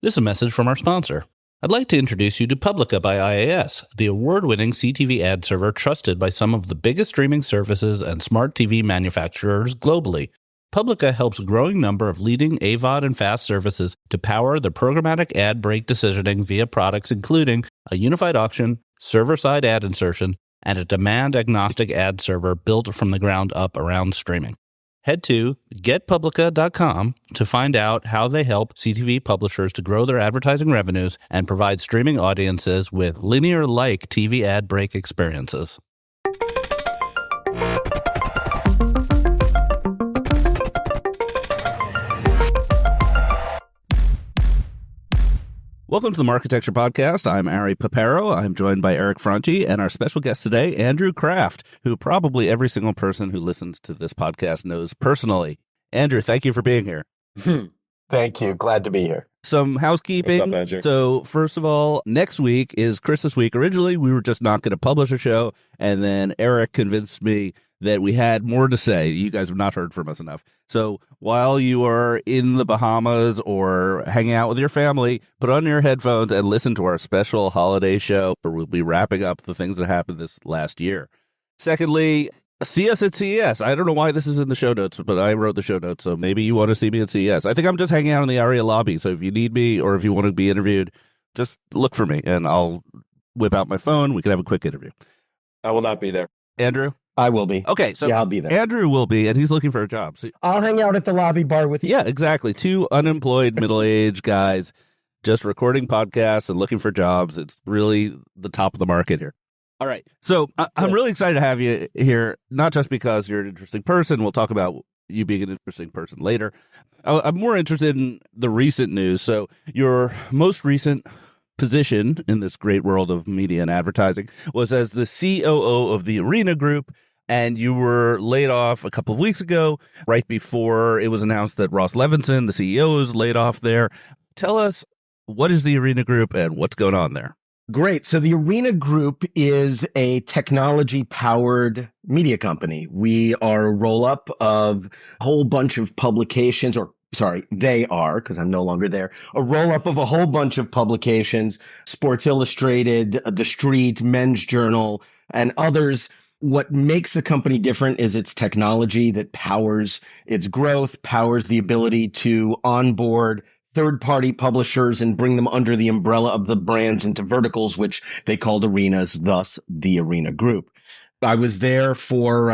This is a message from our sponsor. I'd like to introduce you to Publica by IAS, the award-winning CTV ad server trusted by some of the biggest streaming services and smart TV manufacturers globally. Publica helps a growing number of leading AVOD and FAST services to power their programmatic ad break decisioning via products including a unified auction, server-side ad insertion, and a demand-agnostic ad server built from the ground up around streaming. Head to getpublica.com to find out how they help CTV publishers to grow their advertising revenues and provide streaming audiences with linear-like TV ad break experiences. Welcome to the Marketecture podcast. I'm Ari Papero. I'm joined by Eric Franchi and our special guest today, Andrew Kraft, who probably every single person who listens to this podcast knows personally. Andrew, thank you for being here. Thank you. Glad to be here. Some housekeeping. What's up, Andrew? So first of all, next week is Christmas week. Originally, we were just not going to publish a show, and then Eric convinced me that we had more to say. You guys have not heard from us enough. So while you are in the Bahamas or hanging out with your family, put on your headphones and listen to our special holiday show where we'll be wrapping up the things that happened this last year. Secondly, see us at CES. I don't know why this is in the show notes, but I wrote the show notes, so maybe you want to see me at CES. I think I'm just hanging out in the Aria lobby, so if you need me or if you want to be interviewed, just look for me, and I'll whip out my phone. We can have a quick interview. I will not be there. Andrew? I will be. Okay, so yeah, I'll be there. Andrew will be, and he's looking for a job. So, I'll hang out at the lobby bar with you. yeah, exactly. Two unemployed middle-aged guys just recording podcasts and looking for jobs. It's really the top of the market here. All right. So I'm really excited to have you here, not just because you're an interesting person. We'll talk about you being an interesting person later. I'm more interested in the recent news. So your most recent position in this great world of media and advertising was as the COO of the Arena Group, and you were laid off a couple of weeks ago, right before it was announced that Ross Levinsohn, the CEO, is laid off there. Tell us, what is the Arena Group and what's going on there? Great. So the Arena Group is a technology-powered media company. We are a roll-up of a whole bunch of publications, they are, because I'm no longer there, a roll-up of a whole bunch of publications, Sports Illustrated, The Street, Men's Journal, and others. What makes the company different is its technology that powers its growth, powers the ability to onboard third-party publishers and bring them under the umbrella of the brands into verticals, which they called arenas, thus the Arena Group. I was there for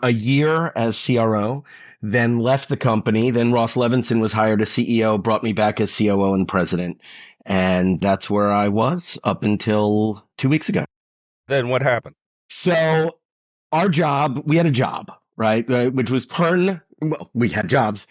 a year as CRO, then left the company. Then Ross Levinsohn was hired as CEO, brought me back as COO and president. And that's where I was up until 2 weeks ago. Then what happened? So we had a job, right? Which was we had jobs.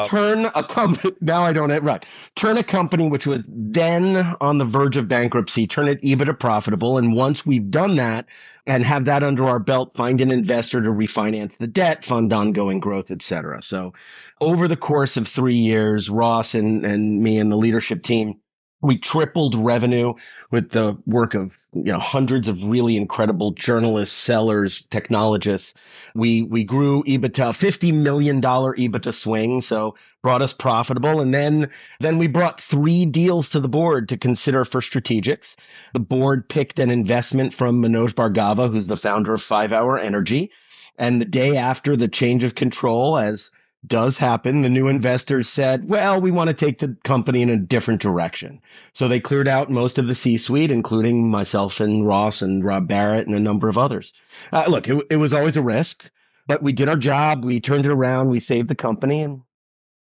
Turn a company. Now I don't have, right. Turn a company which was then on the verge of bankruptcy, turn it EBITDA profitable. And once we've done that and have that under our belt, find an investor to refinance the debt, fund ongoing growth, et cetera. So over the course of 3 years, Ross and me and the leadership team, we tripled revenue with the work of hundreds of really incredible journalists, sellers, technologists. We grew EBITDA, $50 million EBITDA swing, so brought us profitable. And then we brought 3 deals to the board to consider for strategics. The board picked an investment from Manoj Bhargava, who's the founder of 5 Hour Energy. And the day after the change of control, as does happen, the new investors said, well, we want to take the company in a different direction. So they cleared out most of the C-suite, including myself and Ross and Rob Barrett and a number of others. Look, it was always a risk, but we did our job. We turned it around. We saved the company. And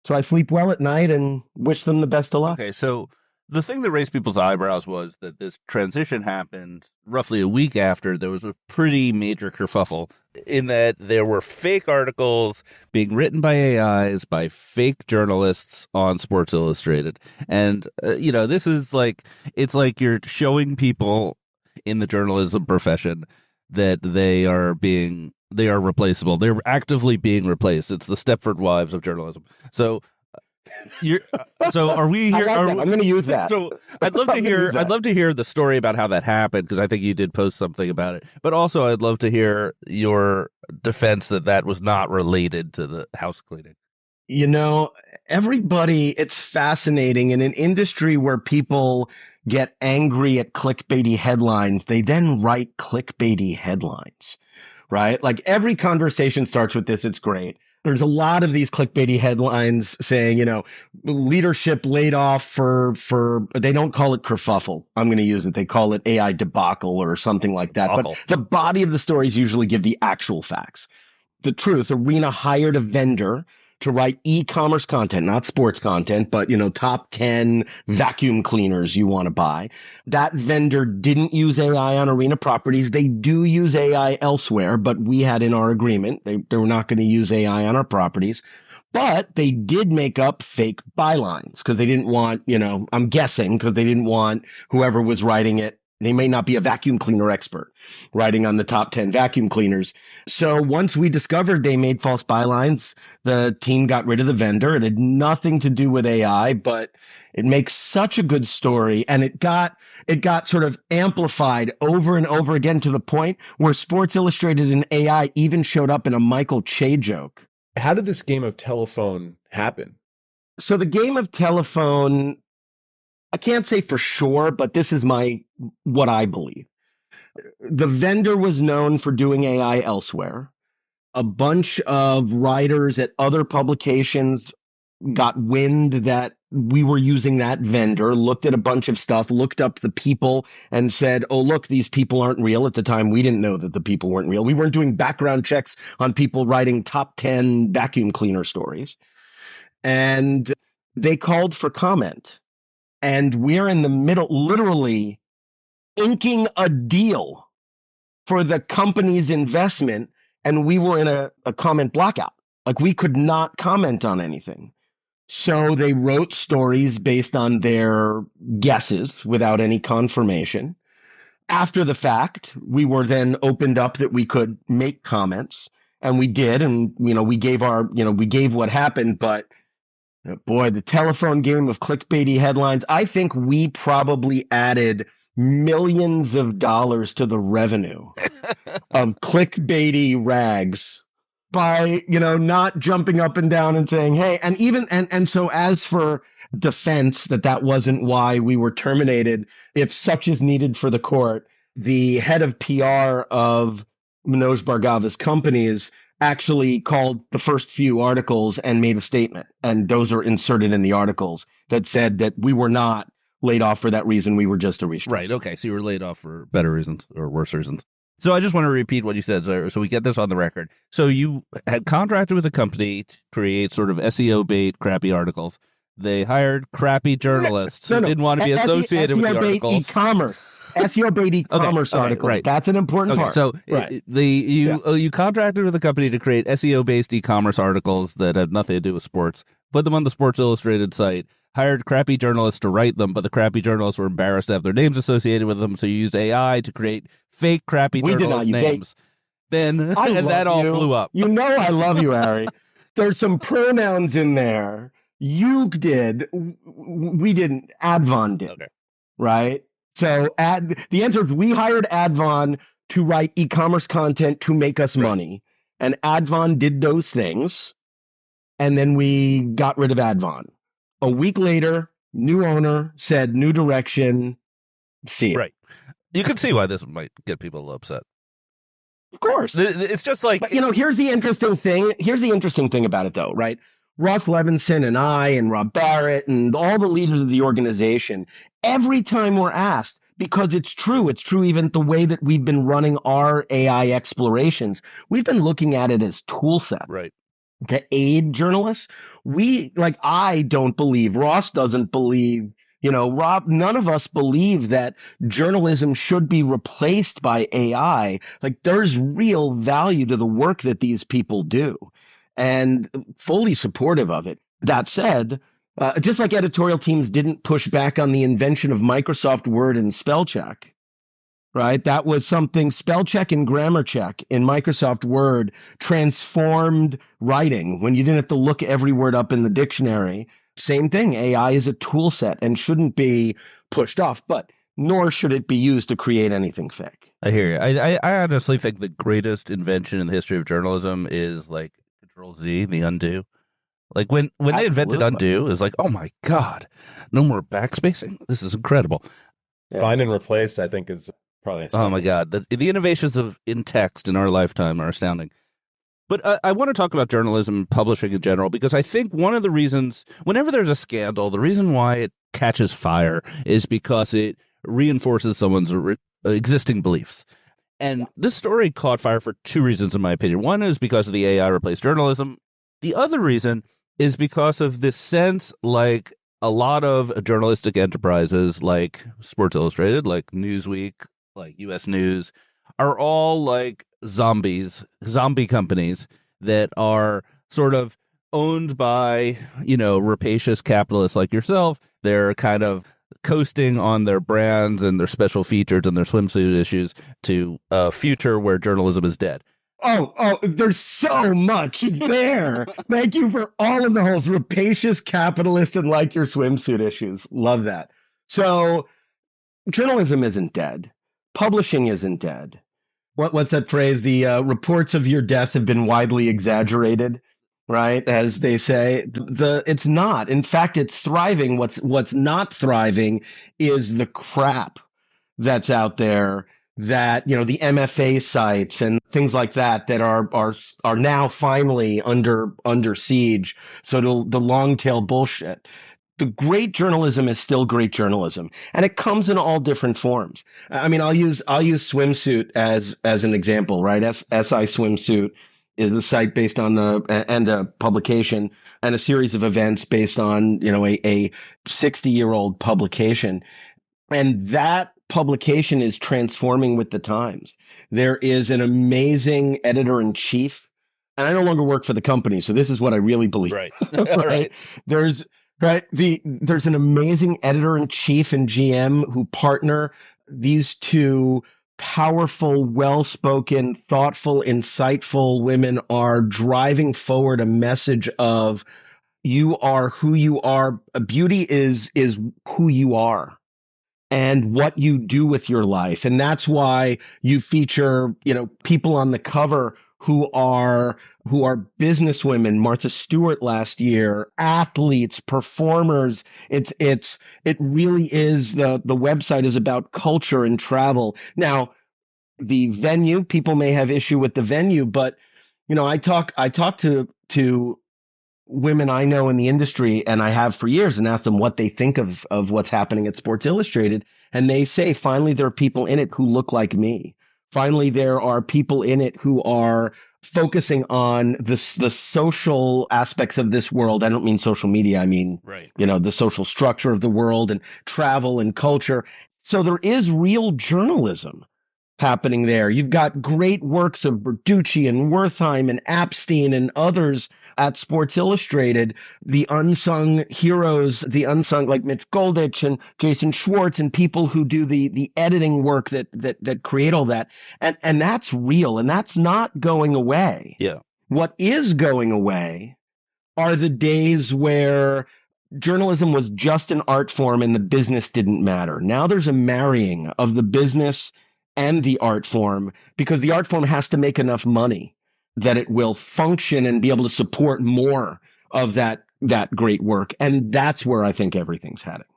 so I sleep well at night and wish them the best of luck. Okay, so the thing that raised people's eyebrows was that this transition happened roughly a week after there was a pretty major kerfuffle in that there were fake articles being written by AIs, by fake journalists on Sports Illustrated. And, this is it's like you're showing people in the journalism profession that they are replaceable. They're actively being replaced. It's the Stepford Wives of journalism. So are we here? I'm going to use that. So I'd love to hear the story about how that happened, because I think you did post something about it. But also, I'd love to hear your defense that was not related to the house cleaning. everybody, it's fascinating. In an industry where people get angry at clickbaity headlines, they then write clickbaity headlines, right? Like every conversation starts with this. It's great. There's a lot of these clickbaity headlines saying, leadership laid off for they don't call it kerfuffle. I'm going to use it. They call it AI debacle or something like that. Debacle. But the body of the stories usually give the actual facts. The truth, Arena hired a vendor to write e-commerce content, not sports content, but, top 10 vacuum cleaners you want to buy. That vendor didn't use AI on Arena properties. They do use AI elsewhere, but we had in our agreement, they were not going to use AI on our properties. But they did make up fake bylines because they didn't want, I'm guessing because they didn't want whoever was writing it. They may not be a vacuum cleaner expert writing on the top 10 vacuum cleaners. So once we discovered they made false bylines, the team got rid of the vendor. It had nothing to do with AI, but it makes such a good story. And it got sort of amplified over and over again to the point where Sports Illustrated and AI even showed up in a Michael Che joke. How did this game of telephone happen? So the game of telephone, I can't say for sure, but this is what I believe. The vendor was known for doing AI elsewhere. A bunch of writers at other publications got wind that we were using that vendor, looked at a bunch of stuff, looked up the people and said, oh, look, these people aren't real. At the time, we didn't know that the people weren't real. We weren't doing background checks on people writing top 10 vacuum cleaner stories. And they called for comment. And we're in the middle, literally inking a deal for the company's investment. And we were in a comment blackout. Like we could not comment on anything. So they wrote stories based on their guesses without any confirmation. After the fact, we were then opened up that we could make comments, and we did. And, we gave what happened. But boy, the telephone game of clickbaity headlines, I think we probably added millions of dollars to the revenue of clickbaity rags by, not jumping up and down and saying, hey, and so as for defense that wasn't why we were terminated, if such is needed for the court, the head of PR of Manoj Bhargava's companies actually called the first few articles and made a statement. And those are inserted in the articles that said that we were not laid off for that reason. We were just a restructure. Right. Okay. So you were laid off for better reasons or worse reasons. So I just want to repeat what you said so we get this on the record. So you had contracted with a company to create sort of SEO bait, crappy articles. They hired crappy journalists who didn't want to be associated with the articles. SEO bait e-commerce article. Right. That's an important part. So you contracted with a company to create SEO-based e-commerce articles that had nothing to do with sports, put them on the Sports Illustrated site, hired crappy journalists to write them, but the crappy journalists were embarrassed to have their names associated with them, so you used AI to create fake crappy journalist names. And that all blew up. I love you, Harry. There's some pronouns in there. You did. We didn't. Advon did. Okay. Right? So the answer is we hired Advon to write e-commerce content to make us money. And Advon did those things. And then we got rid of Advon. A week later, new owner said, new direction. See it. Right. You can see why this might get people a little upset. Of course. It's just like... But, here's the interesting thing. Here's the interesting thing about it, though, right? Ross Levinsohn and I and Rob Barrett and all the leaders of the organization, every time we're asked, because it's true even the way that we've been running our AI explorations, we've been looking at it as tool set. Right. To aid journalists. I don't believe, Ross doesn't believe, Rob, none of us believe that journalism should be replaced by AI. There's real value to the work that these people do, and fully supportive of it. That said, just like editorial teams didn't push back on the invention of Microsoft Word and spell check, right? That was something, spell check and grammar check in Microsoft Word transformed writing when you didn't have to look every word up in the dictionary. Same thing. AI is a tool set and shouldn't be pushed off, but nor should it be used to create anything fake. I hear you. I honestly think the greatest invention in the history of journalism is Control Z, the undo. Like when they invented Absolutely. undo, it was like, oh my God, no more backspacing. This is incredible. Yeah. Find and replace, I think, is probably astounding. Oh my God. The innovations in text in our lifetime are astounding. But I want to talk about journalism and publishing in general, because I think one of the reasons, whenever there's a scandal, the reason why it catches fire is because it reinforces someone's existing beliefs. And this story caught fire for two reasons, in my opinion. One is because of the AI replaced journalism. The other reason is because of this sense, like a lot of journalistic enterprises like Sports Illustrated, like Newsweek, like US News, are all like zombie companies that are sort of owned by, rapacious capitalists like yourself. They're kind of coasting on their brands and their special features and their swimsuit issues to a future where journalism is dead. Oh, there's so much there. Thank you for all of the holes. Rapacious capitalist and like your swimsuit issues. Love that. So journalism isn't dead. Publishing isn't dead. What's that phrase? The reports of your death have been widely exaggerated, right? As they say, it's not. In fact, it's thriving. What's not thriving is the crap that's out there, that the MFA sites and things like that are now finally under siege. So the long tail bullshit. The great journalism is still great journalism, and it comes in all different forms. I mean, I'll use swimsuit as an example, right? SI Swimsuit is a site based on and a publication and a series of events based on a 60-year-old publication. And that publication is transforming with the times. There is an amazing editor-in-chief, and I no longer work for the company, so this is what I really believe. Right. Right? There's an amazing editor-in-chief and GM who partner. These two powerful, well-spoken, thoughtful, insightful women are driving forward a message of you are who you are. Beauty is who you are and what you do with your life. And that's why you feature, people on the cover who are businesswomen, Martha Stewart last year, athletes, performers. It really is, the website is about culture and travel. Now, the venue, people may have issue with the venue, but I talk to women I know in the industry, and I have for years, and ask them what they think of what's happening at Sports Illustrated. And they say, finally, there are people in it who look like me. Finally, there are people in it who are focusing on the social aspects of this world. I don't mean social media. I mean, right. The social structure of the world and travel and culture. So there is real journalism happening there. You've got great works of Bertucci and Wertheim and Epstein and others at Sports Illustrated, the unsung heroes, the unsung like Mitch Goldich and Jason Schwartz, and people who do the editing work that create all that. And that's real, and that's not going away. Yeah. What is going away are the days where journalism was just an art form and the business didn't matter. Now there's a marrying of the business and the art form, because the art form has to make enough money that it will function and be able to support more of that great work. And that's where I think everything's heading.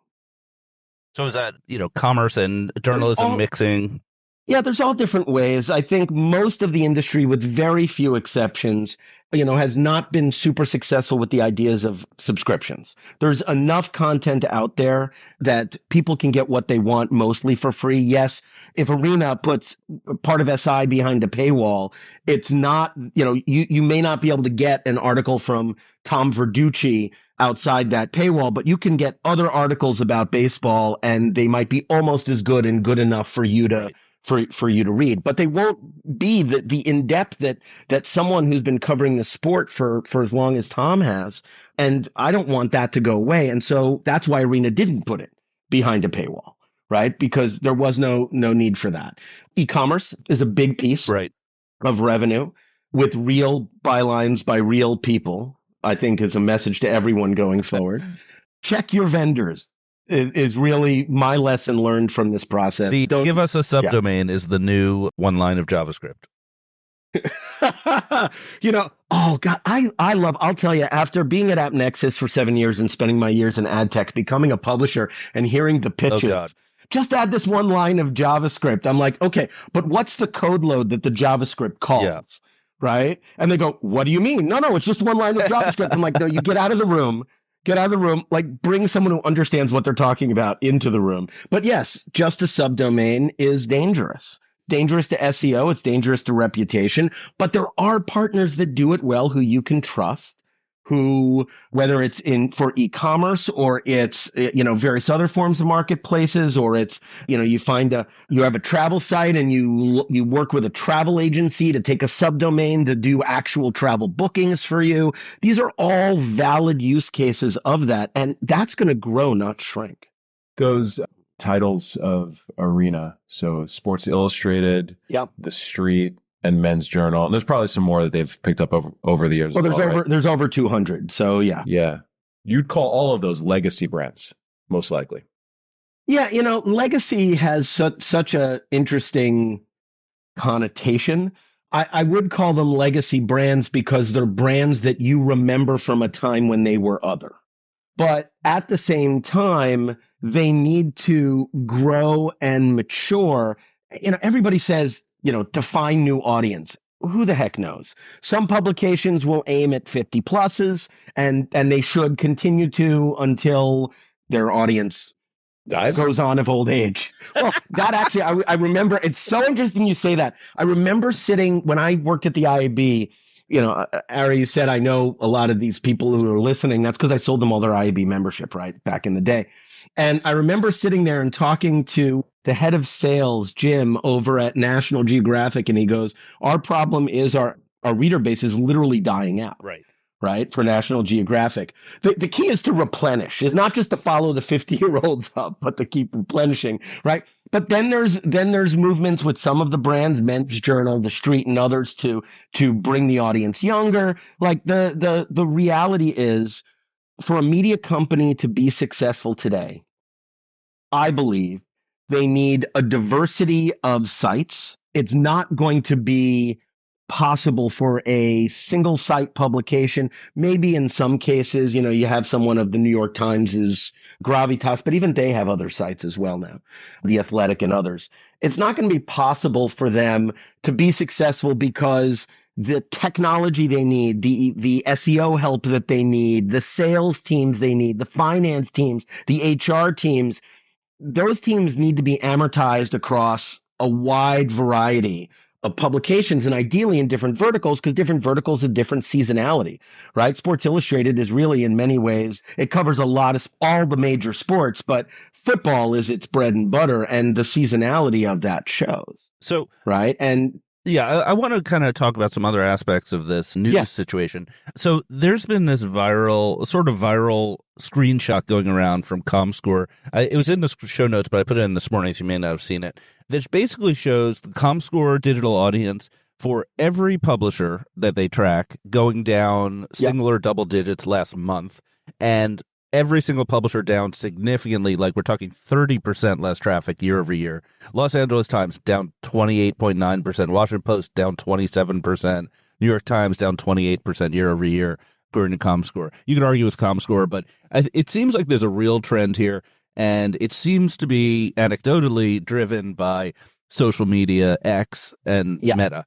So is that, commerce and journalism mixing? Yeah, there's all different ways. I think most of the industry, with very few exceptions, has not been super successful with the ideas of subscriptions. There's enough content out there that people can get what they want mostly for free. Yes, if Arena puts part of SI behind a paywall, it's not, you may not be able to get an article from Tom Verducci outside that paywall, but you can get other articles about baseball, and they might be almost as good and good enough for you to Right. For you to read, but they won't be the in-depth that someone who's been covering the sport for as long as Tom has. And I don't want that to go away. And so that's why Arena didn't put it behind a paywall, right? Because there was no need for that. E-commerce is a big piece Right. of revenue with real bylines by real people, I think is a message to everyone going forward. Check your vendors. Is really my lesson learned from this process. Give us a subdomain is the new one line of JavaScript. Oh God, I'll tell you, after being at AppNexus for 7 years and spending my years in ad tech, becoming a publisher and hearing the Oh, pitches, God. just add this one line of JavaScript. I'm like, okay, but what's the code load that the JavaScript calls? Yeah. Right? And they go, what do you mean? No, it's just one line of JavaScript. I'm like, no, you get out of the room. Get out of the room, like bring someone who understands what they're talking about into the room. But yes, just a subdomain is dangerous. Dangerous to SEO. It's dangerous to reputation. But there are partners that do it well who you can trust, who, whether it's for e-commerce or it's, various other forms of marketplaces, or it's, you have a travel site and you work with a travel agency to take a subdomain to do actual travel bookings for you. These are all valid use cases of that. And that's going to grow, not shrink. Those titles of Arena, so Sports Illustrated, Yep. The Street, and Men's Journal. And there's probably some more that they've picked up over the years. Well, right? there's over 200. So yeah. Yeah. You'd call all of those legacy brands, most likely. Yeah. Legacy has such a interesting connotation. I would call them legacy brands because they're brands that you remember from a time when they were other. But at the same time, they need to grow and mature. Everybody says, define new audience. Who the heck knows? Some publications will aim at 50 pluses and they should continue to until their audience goes on of old age. Well, that actually, I remember, it's so interesting you say that. I remember sitting when I worked at the IAB, Ari, you said, I know a lot of these people who are listening. That's because I sold them all their IAB membership, right, back in the day. And I remember sitting there and talking to the head of sales, Jim, over at National Geographic. And he goes, our problem is our reader base is literally dying out. Right, for National Geographic. The key is to replenish, is not just to follow the 50-year-olds up, but to keep replenishing, right? But then there's movements with some of the brands, Men's Journal, The Street, and others to bring the audience younger. Like the reality is, for a media company to be successful today, I believe they need a diversity of sites. It's not going to be possible for a single site publication. Maybe in some cases, you have someone of the New York Times is gravitas, but even they have other sites as well now, The Athletic and others. It's not going to be possible for them to be successful because the technology they need, the SEO help that they need, the sales teams they need, the finance teams, the HR teams, those teams need to be amortized across a wide variety of publications and ideally in different verticals, because different verticals have different seasonality, right? Sports Illustrated is really, in many ways, it covers all the major sports, but football is its bread and butter, and the seasonality of that shows. So, right. And yeah, I want to kind of talk about some other aspects of this news situation. So there's been this viral screenshot going around from ComScore. It was in the show notes, but I put it in this morning, so you may not have seen it. This basically shows the ComScore digital audience for every publisher that they track going down single or double digits last month, and every single publisher down significantly, like we're talking 30% less traffic year over year. Los Angeles Times down 28.9%, Washington Post down 27%, New York Times down 28% year over year, according to ComScore. You can argue with ComScore, but it seems like there's a real trend here, and it seems to be anecdotally driven by social media, X, and Meta.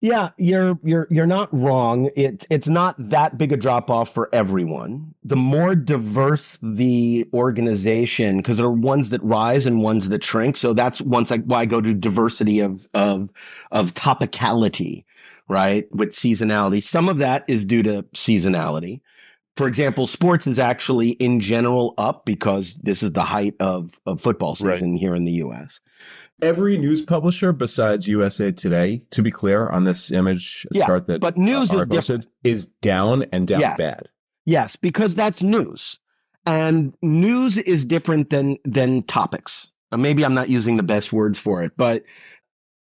Yeah, you're not wrong. It's not that big a drop off for everyone. The more diverse the organization, because there are ones that rise and ones that shrink. So that's why I go to diversity of topicality, right? With seasonality. Some of that is due to seasonality. For example, sports is actually in general up because this is the height of football season here in the U.S. Every news publisher besides USA Today, to be clear on this image chart that but news is posted, is down and down bad. Yes, because that's news. And news is different than topics. Maybe I'm not using the best words for it, but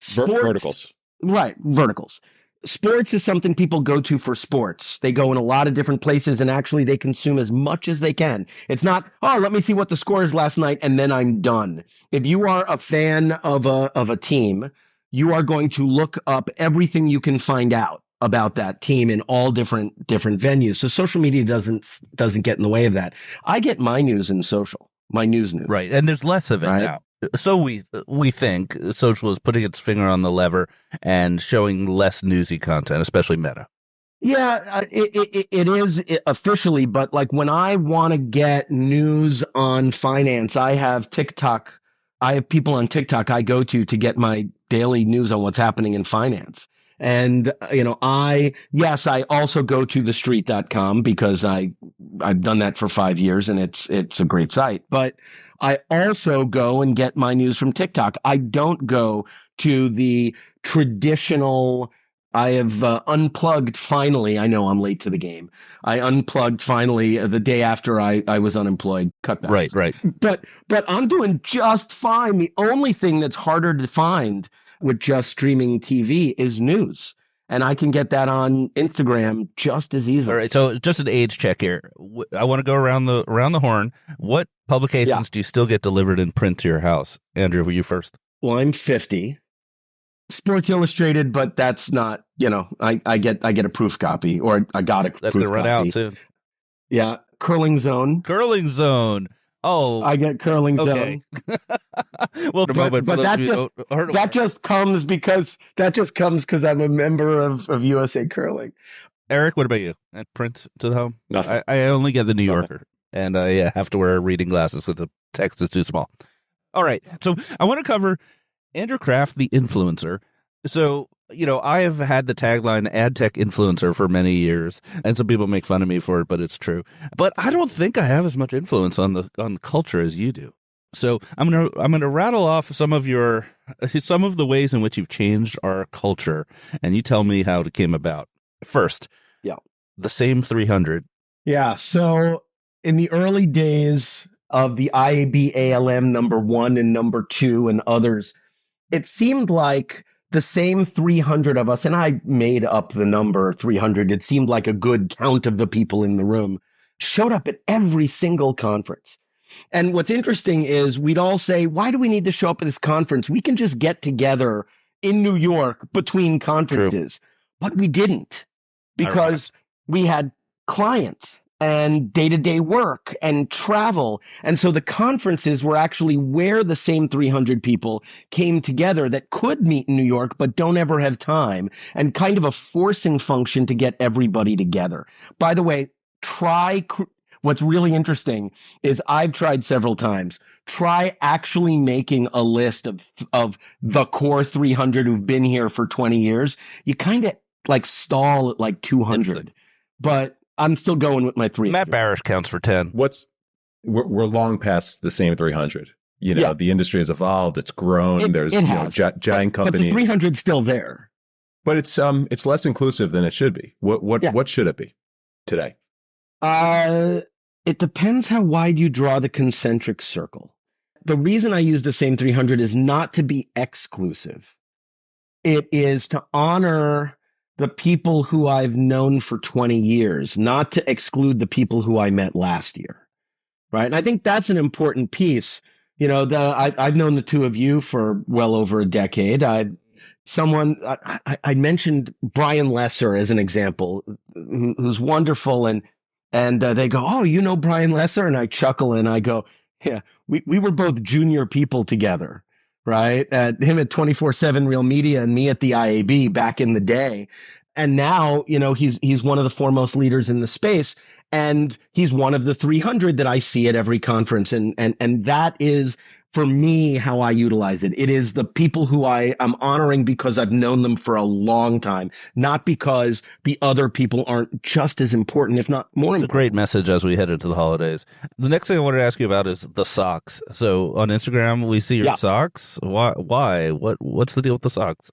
verticals. Right, verticals. Sports is something people go to for sports. They go in a lot of different places and actually they consume as much as they can. It's not, let me see what the score is last night and then I'm done. If you are a fan of a team, you are going to look up everything you can find out. about that team in all different venues. So social media doesn't get in the way of that. I get my news in social, my news. Right. And there's less of it now. So we think social is putting its finger on the lever and showing less newsy content, especially Meta. Yeah, it is officially, but like when I want to get news on finance, I have TikTok. I have people on TikTok I go to get my daily news on what's happening in finance. And, I also go to thestreet.com because I've done that for 5 years and it's a great site. But I also go and get my news from TikTok. I don't go to the traditional. I have unplugged finally. I know I'm late to the game. I unplugged finally the day after I was unemployed. Cutbacks. Right. But I'm doing just fine. The only thing that's harder to find with just streaming TV is news. And I can get that on Instagram just as easily. All right. So just an age check here. I want to go around the horn. What publications do you still get delivered in print to your house? Andrew, were you first? Well, I'm 50. Sports Illustrated, but that's not, I get a proof copy, or I got a proof copy. That's going to run out soon. Yeah. Curling Zone. Oh, I get Curling Zone. Well, but that just comes because I'm a member of USA Curling. Eric, what about you? At print to the home? Nothing. I only get the New Yorker, and I have to wear reading glasses because the text is too small. All right, so I want to cover Andrew Kraft, the influencer. So, I have had the tagline ad tech influencer for many years, and some people make fun of me for it, but it's true. But I don't think I have as much influence on culture as you do. So I'm gonna rattle off some of the ways in which you've changed our culture, and you tell me how it came about. First, the same 300. Yeah. So in the early days of the IAB-ALM number 1 and number 2 and others, it seemed like the same 300 of us, and I made up the number 300. It seemed like a good count of the people in the room showed up at every single conference. And what's interesting is we'd all say, why do we need to show up at this conference? We can just get together in New York between conferences. True. But we didn't, because we had clients and day-to-day work and travel. And so the conferences were actually where the same 300 people came together that could meet in New York, but don't ever have time, and kind of a forcing function to get everybody together. By the way, what's really interesting is I've tried several times. Try actually making a list of the core 300 who've been here for 20 years. You kind of like stall at like 200, but I'm still going with my 300. Matt Barish counts for 10. We're long past the same 300. The industry has evolved. It's grown. There's giant companies. But the 300's still there. But it's less inclusive than it should be. What should it be today? It depends how wide you draw the concentric circle. The reason I use the same 300 is not to be exclusive. It is to honor the people who I've known for 20 years, not to exclude the people who I met last year. Right. And I think that's an important piece. I've known the two of you for well over a decade. I mentioned Brian Lesser as an example, who's wonderful. And they go, oh, you know Brian Lesser? And I chuckle and I go, yeah, we were both junior people together. Right. Him at 24/7 Real Media and me at the IAB back in the day. And now, he's one of the foremost leaders in the space, and he's one of the 300 that I see at every conference. And that is, for me, how I utilize it. It is the people who I am honoring because I've known them for a long time, not because the other people aren't just as important, if not more important. It's a great message as we head into the holidays. The next thing I wanted to ask you about is the socks. So on Instagram, we see your socks. Why? What's the deal with the socks?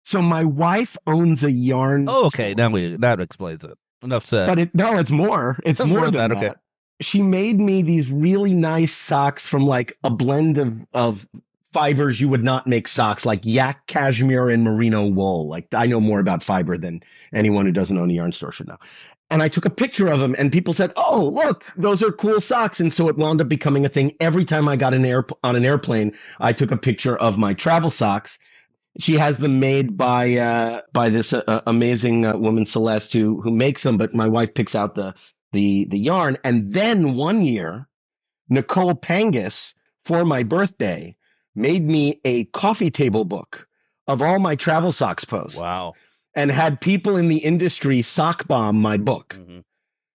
So my wife owns a yarn. Oh, okay. Now that explains it. Enough said. But it's more. It's more than that. Okay. She made me these really nice socks from like a blend of fibers you would not make socks, like yak cashmere and merino wool. Like, I know more about fiber than anyone who doesn't own a yarn store should know. And I took a picture of them, and people said, oh, look, those are cool socks. And so it wound up becoming a thing. Every time I got on an airplane, I took a picture of my travel socks. She has them made by this amazing woman, Celeste, who makes them, but my wife picks out the yarn. And then one year, Nicole Pangus, for my birthday, made me a coffee table book of all my travel socks posts. Wow. And had people in the industry sock bomb my book. Mm-hmm.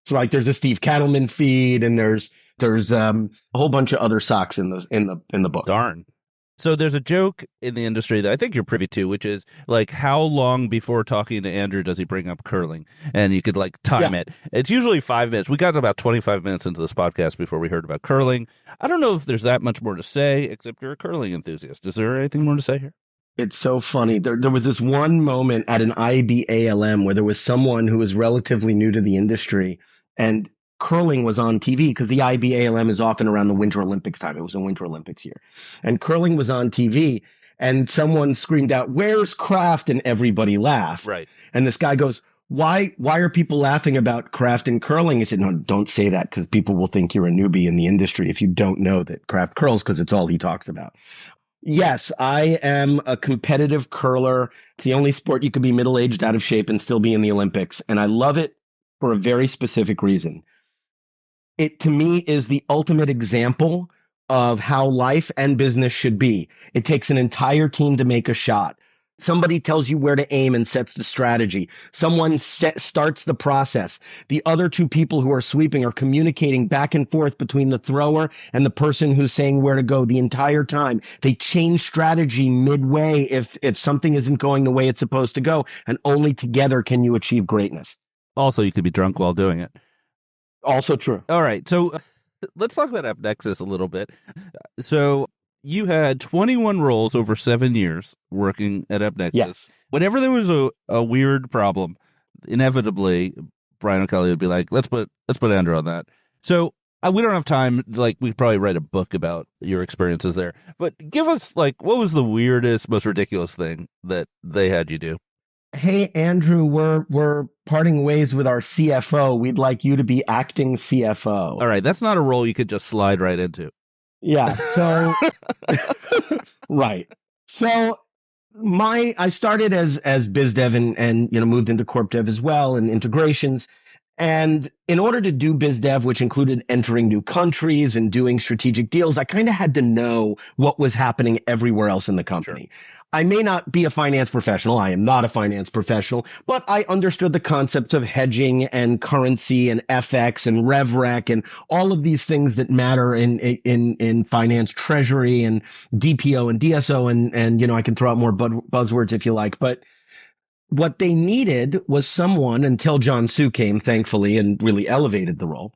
So like there's a Steve Cattleman feed, and there's a whole bunch of other socks in the book. Darn. So there's a joke in the industry that I think you're privy to, which is like, how long before talking to Andrew does he bring up curling? And you could like time it. It's usually 5 minutes. We got about 25 minutes into this podcast before we heard about curling. I don't know if there's that much more to say, except you're a curling enthusiast. Is there anything more to say here? It's so funny. There was this one moment at an IBALM where there was someone who was relatively new to the industry, and curling was on TV because the IBALM is often around the Winter Olympics time. It was a Winter Olympics year. And curling was on TV, and someone screamed out, "Where's Kraft?" And everybody laughed. Right. And this guy goes, why are people laughing about Kraft and curling? He said, no, don't say that, because people will think you're a newbie in the industry if you don't know that Kraft curls, because it's all he talks about. Yes, I am a competitive curler. It's the only sport you could be middle-aged, out of shape, and still be in the Olympics. And I love it for a very specific reason. It, to me, is the ultimate example of how life and business should be. It takes an entire team to make a shot. Somebody tells you where to aim and sets the strategy. Someone starts the process. The other two people who are sweeping are communicating back and forth between the thrower and the person who's saying where to go the entire time. They change strategy midway if something isn't going the way it's supposed to go, and only together can you achieve greatness. Also, you could be drunk while doing it. Also true. All right, so let's talk about AppNexus a little bit. So you had 21 roles over 7 years working at AppNexus. Yes. Whenever there was a weird problem, inevitably Brian O'Kelly would be like, let's put Andrew on that. So we don't have time. Like, we'd probably write a book about your experiences there. But give us, like, what was the weirdest, most ridiculous thing that they had you do? Hey, Andrew, we're parting ways with our CFO. We'd like you to be acting CFO. All right, that's not a role you could just slide right into. Yeah. So, right. So I started as biz dev and moved into corp dev as well, and integrations. And in order to do biz dev, which included entering new countries and doing strategic deals, I kind of had to know what was happening everywhere else in the company. Sure. I may not be a finance professional. I am not a finance professional, but I understood the concepts of hedging and currency and FX and RevRec and all of these things that matter in finance, treasury and DPO and DSO. And I can throw out more buzzwords if you like, but what they needed was someone, until John Su came, thankfully, and really elevated the role.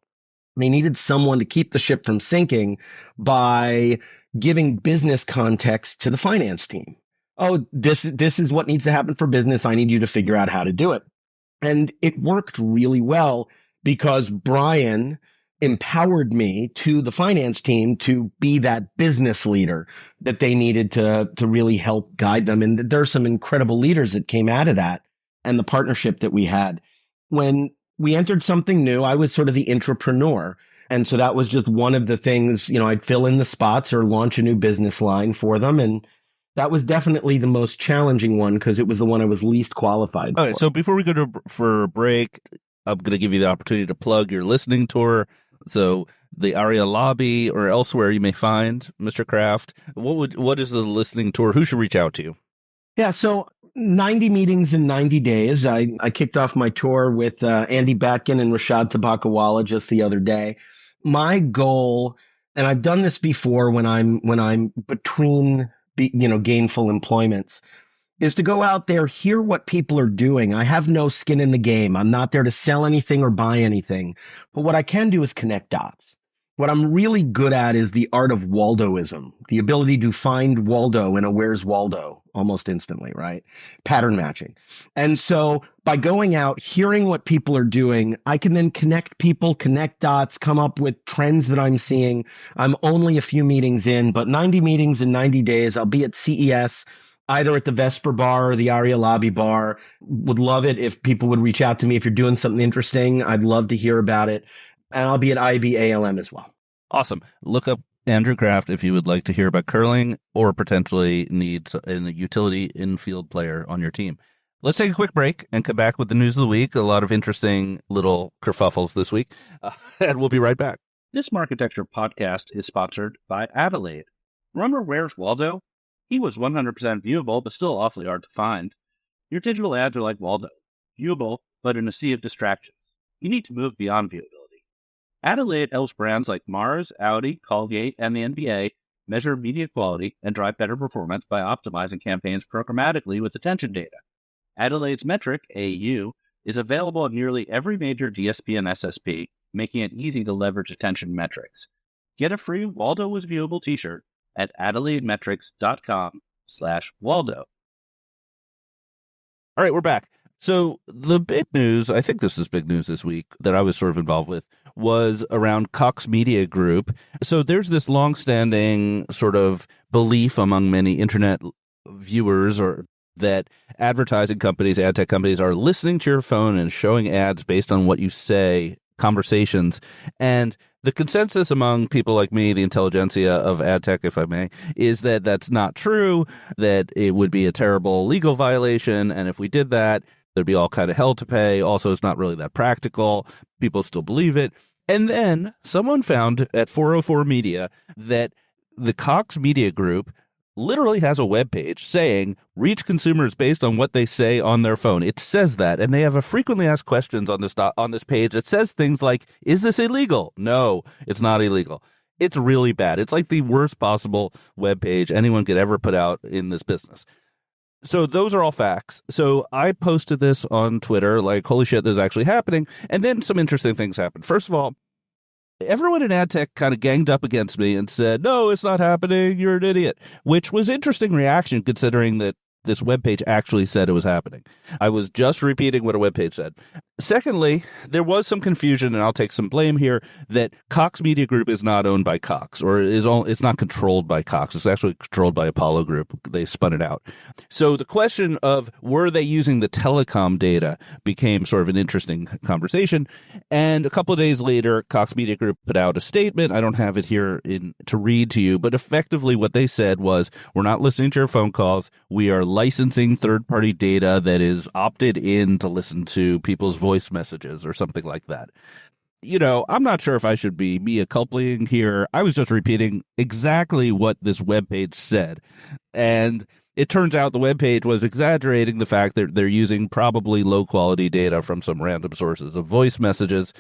They needed someone to keep the ship from sinking by giving business context to the finance team. Oh, this is what needs to happen for business. I need you to figure out how to do it. And it worked really well because Brian empowered me to the finance team to be that business leader that they needed to really help guide them. And there are some incredible leaders that came out of that and the partnership that we had. When we entered something new, I was sort of the intrapreneur. And so that was just one of the things, I'd fill in the spots or launch a new business line for them. And that was definitely the most challenging one because it was the one I was least qualified for. All right, so before we go for a break, I'm going to give you the opportunity to plug your listening tour. So the ARIA lobby or elsewhere you may find Mr. Kraft. What is the listening tour? Who should reach out to you? Yeah, so 90 meetings in 90 days. I kicked off my tour with Andy Batkin and Rashad Tabakawala just the other day. My goal, and I've done this before when I'm between gainful employments, is to go out there, hear what people are doing. I have no skin in the game. I'm not there to sell anything or buy anything. But what I can do is connect dots. What I'm really good at is the art of Waldoism, the ability to find Waldo in a Where's Waldo almost instantly, right? Pattern matching. And so by going out, hearing what people are doing, I can then connect people, connect dots, come up with trends that I'm seeing. I'm only a few meetings in, but 90 meetings in 90 days. I'll be at CES, either at the Vesper bar or the ARIA lobby bar. Would love it if people would reach out to me if you're doing something interesting. I'd love to hear about it. And I'll be at IBALM as well. Awesome. Look up Andrew Kraft if you would like to hear about curling or potentially needs a utility infield player on your team. Let's take a quick break and come back with the news of the week. A lot of interesting little kerfuffles this week, and we'll be right back. This Marketecture podcast is sponsored by Adelaide. Remember Where's Waldo? He was 100% viewable, but still awfully hard to find. Your digital ads are like Waldo, viewable, but in a sea of distractions. You need to move beyond viewability. Adelaide helps brands like Mars, Audi, Colgate, and the NBA measure media quality and drive better performance by optimizing campaigns programmatically with attention data. Adelaide's metric, AU, is available on nearly every major DSP and SSP, making it easy to leverage attention metrics. Get a free Waldo was viewable t-shirt at adelaidemetrics.com/Waldo. All right, we're back. So the big news, I think this is big news this week that I was sort of involved with, was around Cox Media Group. So there's this longstanding sort of belief among many internet viewers or that advertising companies, ad tech companies are listening to your phone and showing ads based on what you say, conversations. And the consensus among people like me, the intelligentsia of ad tech, if I may, is that that's not true, that it would be a terrible legal violation. And if we did that, there'd be all kind of hell to pay. Also, it's not really that practical. People still believe it. And then someone found at 404 Media that the Cox Media Group literally has a webpage saying reach consumers based on what they say on their phone. It says that, and they have a frequently asked questions on this page. It says things like, is this illegal? No, it's not illegal. It's really bad. It's like the worst possible webpage anyone could ever put out in this business. So those are all facts. So I posted this on Twitter, like, holy shit, this is actually happening. And then some interesting things happened. First of all, everyone in ad tech kind of ganged up against me and said, no, it's not happening. You're an idiot, which was interesting reaction considering that this webpage actually said it was happening. I was just repeating what a webpage said. Secondly, there was some confusion, and I'll take some blame here, that Cox Media Group is not owned by Cox, or it's not controlled by Cox. It's actually controlled by Apollo Group. They spun it out. So the question of were they using the telecom data became sort of an interesting conversation. And a couple of days later, Cox Media Group put out a statement. I don't have it here to read to you, but effectively what they said was, we're not listening to your phone calls. We are licensing third-party data that is opted in to listen to people's voice messages or something like that. You know, I'm not sure if I should be mea culpaing here. I was just repeating exactly what this webpage said. And it turns out the webpage was exaggerating the fact that they're using probably low-quality data from some random sources of voice messages.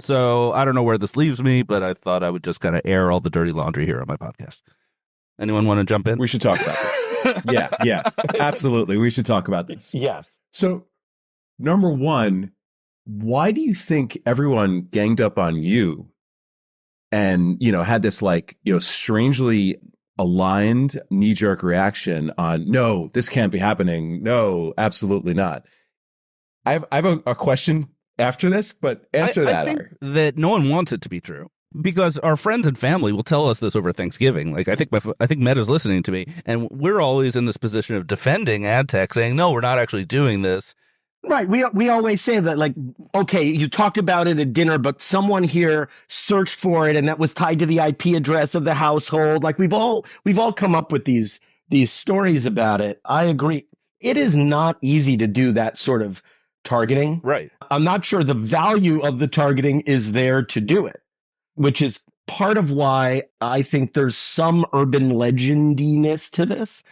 So I don't know where this leaves me, but I thought I would just kind of air all the dirty laundry here on my podcast. Anyone want to jump in? We should talk about this. Yeah, absolutely. We should talk about this. Yeah. So, number one, why do you think everyone ganged up on you and, had this strangely aligned knee-jerk reaction on, no, this can't be happening. No, absolutely not. I have a question after this, but answer that. I think that no one wants it to be true. Because our friends and family will tell us this over Thanksgiving. Like, I think Meta's listening to me, and we're always in this position of defending ad tech, saying, no, we're not actually doing this. Right. We always say that, like, okay, you talked about it at dinner, but someone here searched for it, and that was tied to the IP address of the household. Like, we've all come up with these stories about it. I agree. It is not easy to do that sort of targeting. Right. I'm not sure the value of the targeting is there to do it, which is part of why I think there's some urban legendiness to this.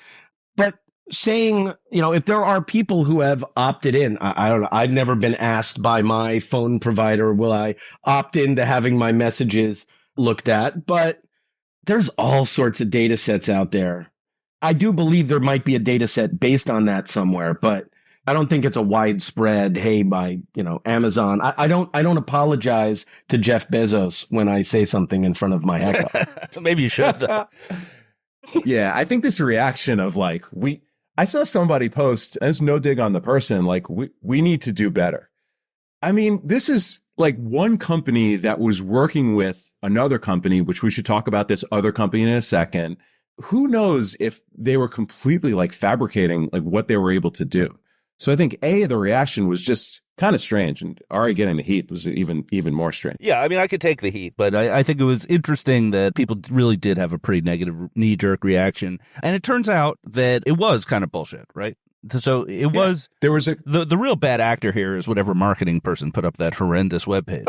But saying, if there are people who have opted in, I don't know, I've never been asked by my phone provider, will I opt into having my messages looked at? But there's all sorts of data sets out there. I do believe there might be a data set based on that somewhere, but I don't think it's a widespread, hey, by, Amazon. I don't apologize to Jeff Bezos when I say something in front of my Echo. So maybe you should, though. Yeah, I think this reaction of I saw somebody post, and it's no dig on the person, we need to do better. I mean, this is like one company that was working with another company, which we should talk about this other company in a second. Who knows if they were completely fabricating what they were able to do. So I think the reaction was just kind of strange. And Ari getting the heat was even more strange. Yeah, I mean, I could take the heat, but I think it was interesting that people really did have a pretty negative knee-jerk reaction. And it turns out that it was kind of bullshit, right? So it was. There was the real bad actor here is whatever marketing person put up that horrendous webpage.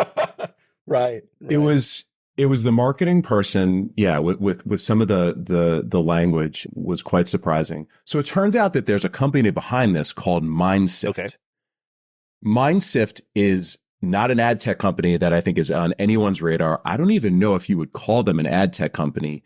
Right. It was the marketing person, with some of the language was quite surprising. So it turns out that there's a company behind this called MindSift. Okay. MindSift is not an ad tech company that I think is on anyone's radar. I don't even know if you would call them an ad tech company.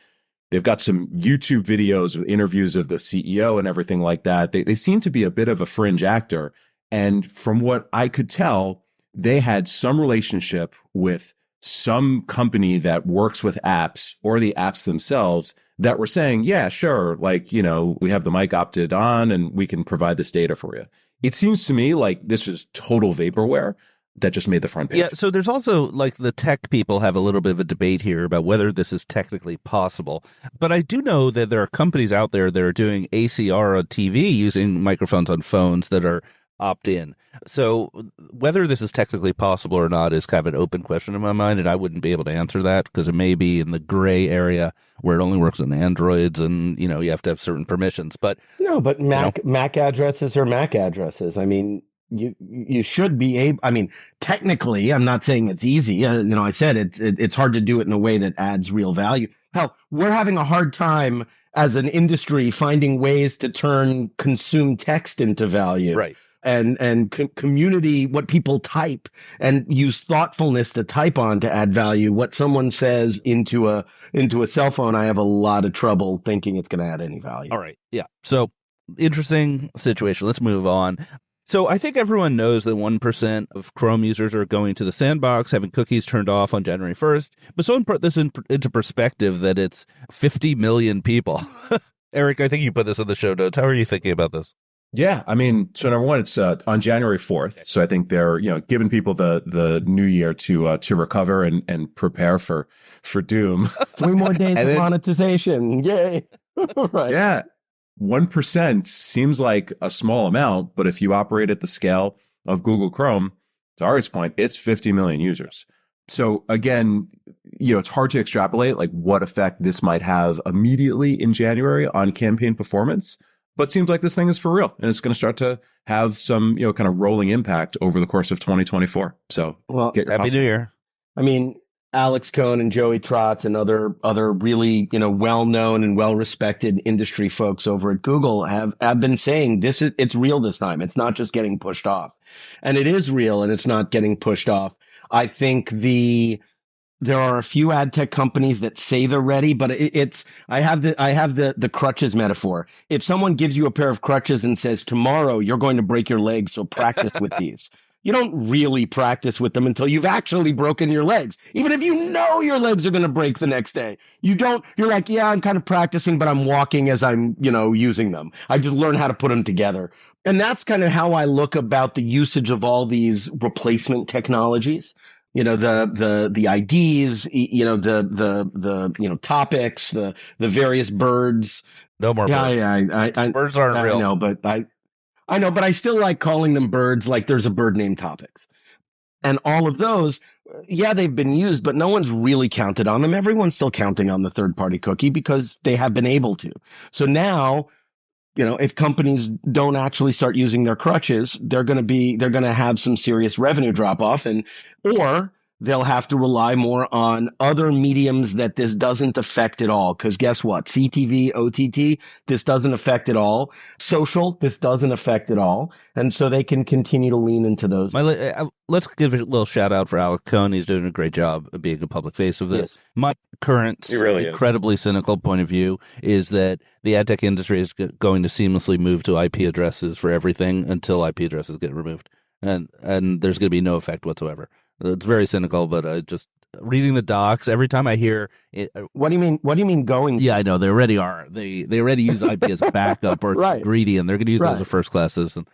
They've got some YouTube videos with interviews of the CEO and everything like that. They seem to be a bit of a fringe actor. And from what I could tell, they had some relationship with some company that works with apps or the apps themselves that were saying, yeah, sure. Like, we have the mic opted on and we can provide this data for you. It seems to me like this is total vaporware that just made the front page. Yeah. So there's also like the tech people have a little bit of a debate here about whether this is technically possible. But I do know that there are companies out there that are doing ACR on TV using microphones on phones that are opt-in. So whether this is technically possible or not is kind of an open question in my mind, and I wouldn't be able to answer that because it may be in the gray area where it only works on Androids and, you have to have certain permissions. But no, but Mac addresses are Mac addresses. I mean, you should be able. I mean, technically, I'm not saying it's easy. I said it's hard to do it in a way that adds real value. Hell, we're having a hard time as an industry finding ways to turn consumed text into value. Right. And community, what people type, and use thoughtfulness to type on to add value. What someone says into a cell phone, I have a lot of trouble thinking it's going to add any value. All right. Yeah. So interesting situation. Let's move on. So I think everyone knows that 1% of Chrome users are going to the sandbox, having cookies turned off on January 1st. But someone put this into perspective that it's 50 million people. Eric, I think you put this in the show notes. How are you thinking about this? Yeah, I mean, so number one, it's on January 4th. So I think they're giving people the new year to recover and prepare for doom. 3 more days of monetization. Yay! Right. Yeah, 1% seems like a small amount, but if you operate at the scale of Google Chrome, to Ari's point, it's 50 million users. So again, it's hard to extrapolate like what effect this might have immediately in January on campaign performance. But it seems like this thing is for real, and it's going to start to have some, kind of rolling impact over the course of 2024. So, Happy New Year. I mean, Alex Cohn and Joey Trotz and other really, well-known and well-respected industry folks over at Google have been saying it's real this time. It's not just getting pushed off, and it is real, and it's not getting pushed off. I think there are a few ad tech companies that say they're ready, but I have the crutches metaphor. If someone gives you a pair of crutches and says, tomorrow you're going to break your legs, so practice with these. You don't really practice with them until you've actually broken your legs. Even if you know your legs are going to break the next day, you're like, yeah, I'm kind of practicing, but I'm walking as I'm, using them. I just learned how to put them together. And that's kind of how I look about the usage of all these replacement technologies. The IDs, the topics, the various birds. No more birds. Yeah. Birds aren't real. I know, but I still like calling them birds like there's a bird named topics. And all of those, they've been used, but no one's really counted on them. Everyone's still counting on the third-party cookie because they have been able to. So now, if companies don't actually start using their crutches, they're going to have some serious revenue drop off, or they'll have to rely more on other mediums that this doesn't affect at all. Because guess what? CTV, OTT, this doesn't affect at all. Social, this doesn't affect at all. And so they can continue to lean into those. Let's give a little shout out for Alex Cohn. He's doing a great job of being a public face of this. Yes. My current incredibly cynical point of view is that the ad tech industry is going to seamlessly move to IP addresses for everything until IP addresses get removed. And there's going to be no effect whatsoever. It's very cynical, but just reading the docs every time I hear it. What do you mean? What do you mean going? Yeah, I know they already are. They already use IP as a backup or it's greedy, and they're going to use those as first class citizen.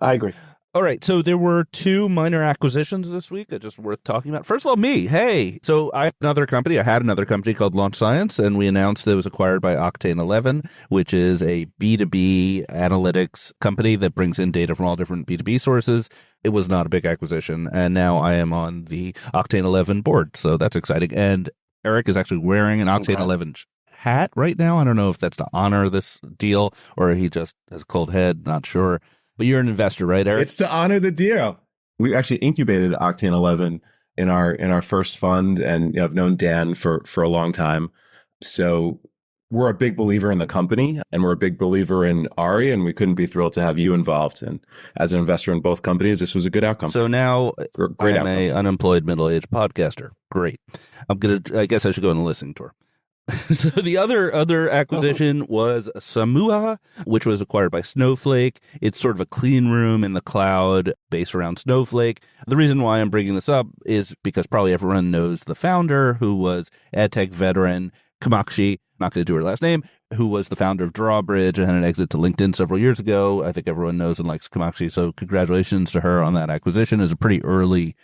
I agree. All right, so there were two minor acquisitions this week that just worth talking about. First of all, me. Hey, so I had another company called Launch Science, and we announced that it was acquired by Octane 11, which is a B2B analytics company that brings in data from all different B2B sources. It was not a big acquisition, and now I am on the Octane 11 board, so that's exciting. And Eric is actually wearing an Octane 11 hat right now. I don't know if that's to honor this deal or he just has a cold head, not sure. But you're an investor, right, Eric? It's to honor the deal. We actually incubated Octane 11 in our first fund, and I've known Dan for a long time. So we're a big believer in the company, and we're a big believer in Ari, and we couldn't be thrilled to have you involved. And as an investor in both companies, this was a good outcome. So now I'm an unemployed middle-aged podcaster. Great. I guess I should go on a listening tour. So the other acquisition was Samua, which was acquired by Snowflake. It's sort of a clean room in the cloud based around Snowflake. The reason why I'm bringing this up is because probably everyone knows the founder, who was EdTech veteran Kamakshi, not going to do her last name, who was the founder of Drawbridge and had an exit to LinkedIn several years ago. I think everyone knows and likes Kamakshi. So congratulations to her on that acquisition. It was a pretty early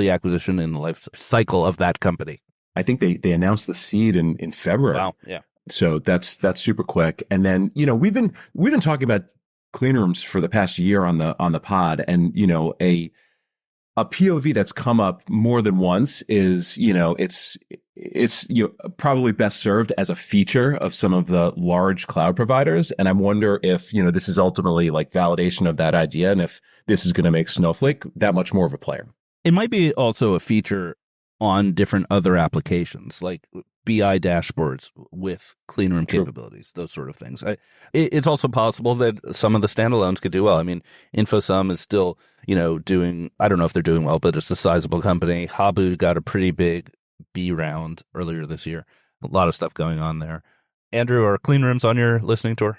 acquisition in the life cycle of that company. I think they announced the seed in February. Wow. Yeah. So that's super quick. And then, we've been talking about clean rooms for the past year on the pod. And, a POV that's come up more than once is, it's probably best served as a feature of some of the large cloud providers. And I wonder if, this is ultimately like validation of that idea. And if this is going to make Snowflake that much more of a player. It might be also a feature on different other applications like BI dashboards with clean room capabilities, those sort of things. It's also possible that some of the standalones could do well. I mean, InfoSum is still, doing, I don't know if they're doing well, but it's a sizable company. Habu got a pretty big B round earlier this year. A lot of stuff going on there. Andrew, are clean rooms on your listening tour?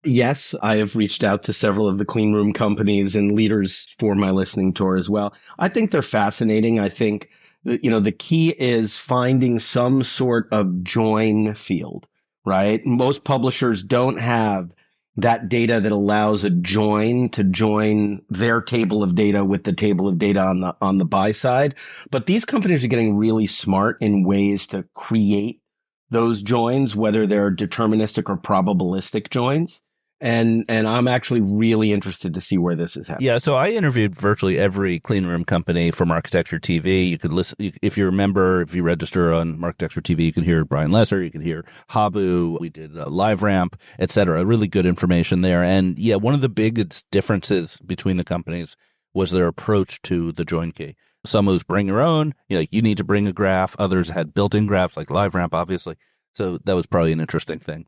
Yes, I have reached out to several of the clean room companies and leaders for my listening tour as well. I think they're fascinating. I think the key is finding some sort of join field, right? Most publishers don't have that data that allows a join to join their table of data with the table of data on the buy side. But these companies are getting really smart in ways to create those joins, whether they're deterministic or probabilistic joins. And I'm actually really interested to see where this is happening. Yeah, so I interviewed virtually every clean room company from Marketecture TV. You could listen, if you register on Marketecture TV, you can hear Brian Lesser, you can hear Habu, we did LiveRamp, et cetera. Really good information there. And yeah, one of the biggest differences between the companies was their approach to the join key. Some was bring your own, you need to bring a graph. Others had built-in graphs like LiveRamp, obviously. So that was probably an interesting thing.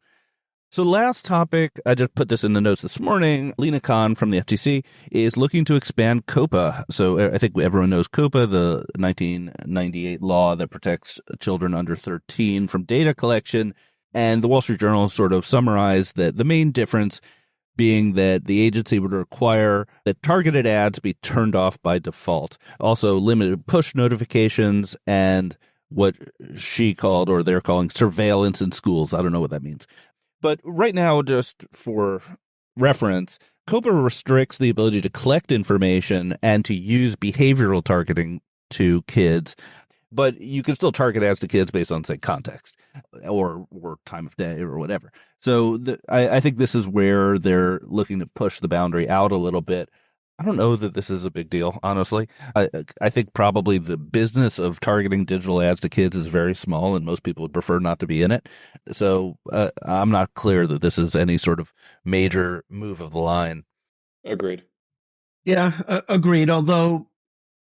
So last topic, I just put this in the notes this morning. Lena Khan from the FTC is looking to expand COPA. So I think everyone knows COPA, the 1998 law that protects children under 13 from data collection. And the Wall Street Journal sort of summarized that the main difference being that the agency would require that targeted ads be turned off by default. Also limited push notifications and what she called, or they're calling, surveillance in schools. I don't know what that means. But right now, just for reference, COPA restricts the ability to collect information and to use behavioral targeting to kids, but you can still target ads to kids based on, say, context or time of day or whatever. So I think this is where they're looking to push the boundary out a little bit. I don't know that this is a big deal, honestly. I think probably the business of targeting digital ads to kids is very small, and most people would prefer not to be in it. So I'm not clear that this is any sort of major move of the line. Agreed. Yeah, agreed. Although,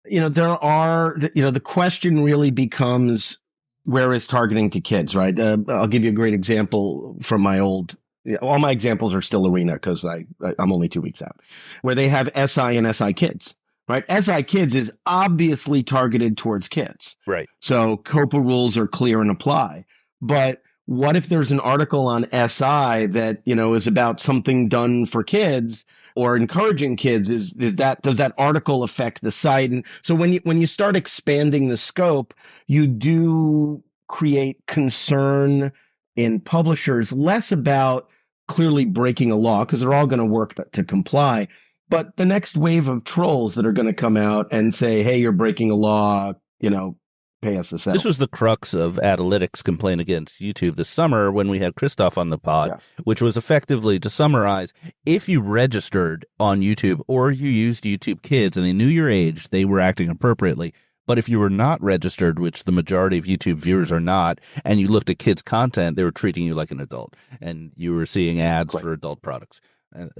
the question really becomes, where is targeting to kids, right? I'll give you a great example from my old. All my examples are still Arena because I'm only 2 weeks out, where they have SI and SI Kids, right? SI Kids is obviously targeted towards kids. Right. So COPA rules are clear and apply. But what if there's an article on SI that, is about something done for kids or encouraging kids? Does that article affect the site? And so when you start expanding the scope, you do create concern in publishers, less about clearly breaking a law, because they're all going to work to comply, But the next wave of trolls that are going to come out and say, hey, you're breaking a law, pay us a settle. This was the crux of Adalytics' complaint against YouTube this summer when we had Christoph on the pod, which was effectively, to summarize, if you registered on YouTube or you used YouTube Kids and they knew your age, they were acting appropriately. But if you were not registered, which the majority of YouTube viewers are not, and you looked at kids' content, they were treating you like an adult, and you were seeing ads for adult products.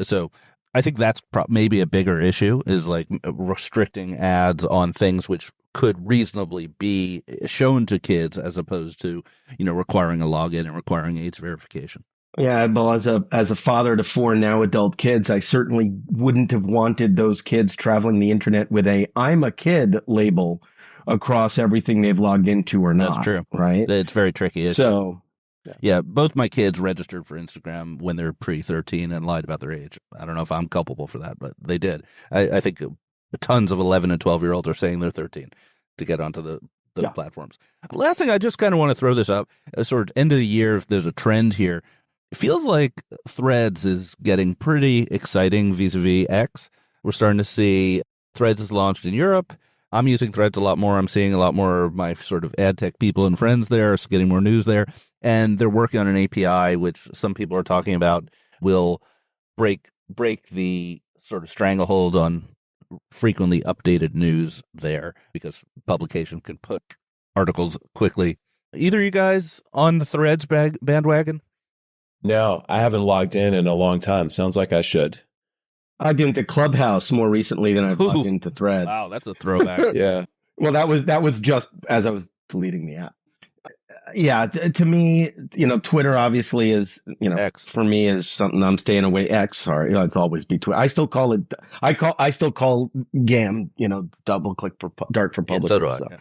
So I think that's maybe a bigger issue, is like restricting ads on things which could reasonably be shown to kids, as opposed to, requiring a login and requiring age verification. Yeah, well, as a father to 4 now adult kids, I certainly wouldn't have wanted those kids traveling the internet with a "I'm a kid" label across everything they've logged into or not. That's true. Right? It's very tricky. So, yeah, both my kids registered for Instagram when they're pre-13 and lied about their age. I don't know if I'm culpable for that, but they did. I think tons of 11 and 12-year-olds are saying they're 13 to get onto the platforms. Last thing, I just kind of want to throw this up, sort of end of the year, if there's a trend here. It feels like Threads is getting pretty exciting vis-a-vis X. We're starting to see Threads is launched in Europe. I'm using Threads a lot more. I'm seeing a lot more of my sort of ad tech people and friends there, so getting more news there. And they're working on an API, which some people are talking about will break the sort of stranglehold on frequently updated news there, because publication can put articles quickly. Either of you guys on the Threads bandwagon? No, I haven't logged in a long time. Sounds like I should. I've been to Clubhouse more recently than I've logged into Threads. Wow, that's a throwback. Yeah. Well, that was just as I was deleting the app. Yeah, to me, Twitter obviously is, X. For me is something I'm staying away. X, sorry, it's always be Twitter. I still call it. I still call GAM, double click for dark for public. Yeah, so do I. Yeah.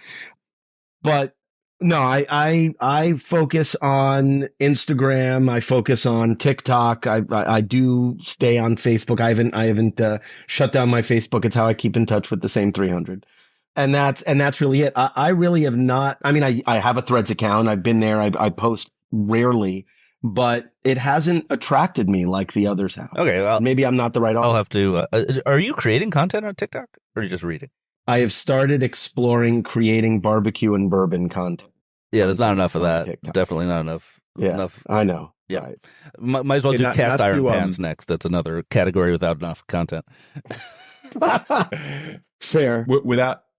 But no, I focus on Instagram. I focus on TikTok. I do stay on Facebook. I haven't shut down my Facebook. It's how I keep in touch with the same 300. And that's really it. I really have not. I mean, I have a Threads account. I've been there. I post rarely, but it hasn't attracted me like the others have. Okay, well, maybe I'm not the right audience. I'll have to. Are you creating content on TikTok, or are you just reading? I have started exploring creating barbecue and bourbon content. Yeah, there's not enough of that. TikTok. Definitely not enough. Yeah, enough. I know. Yeah, right. Might as well do cast iron pans next. That's another category without enough content. Fair.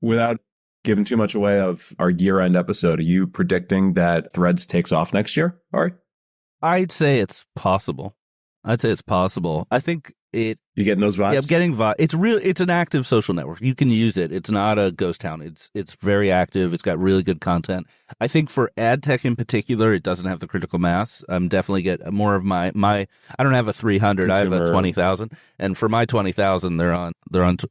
Without giving too much away of our year-end episode, are you predicting that Threads takes off next year, Ari? I'd say it's possible. I think you're getting those vibes? Yeah, I'm getting vibes. It's an active social network. You can use it. It's not a ghost town. It's very active. It's got really good content. I think for ad tech in particular, it doesn't have the critical mass. I'm definitely get more of my I don't have a 300. I have a 20,000. And for my 20,000, they're on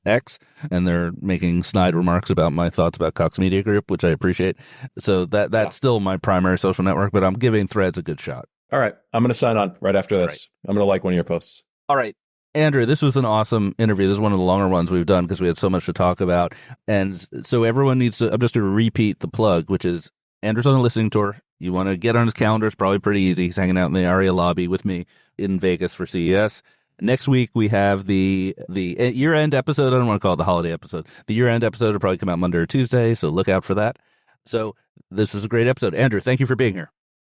X, and they're making snide remarks about my thoughts about Cox Media Group, which I appreciate. So that's still my primary social network, but I'm giving Threads a good shot. All right. I'm going to sign on right after this. Right. I'm going to like one of your posts. All right. Andrew, this was an awesome interview. This is one of the longer ones we've done because we had so much to talk about. And so everyone needs to, I'm just going to repeat the plug, which is Andrew's on a listening tour. You want to get on his calendar. It's probably pretty easy. He's hanging out in the ARIA lobby with me in Vegas for CES. Next week, we have the year-end episode. I don't want to call it the holiday episode. The year-end episode will probably come out Monday or Tuesday, so look out for that. So this is a great episode. Andrew, thank you for being here.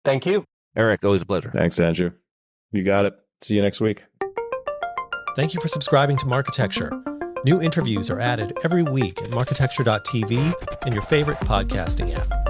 Thank you. Eric, always a pleasure. Thanks, Andrew. You got it. See you next week. Thank you for subscribing to Marketecture. New interviews are added every week at marketecture.tv and your favorite podcasting app.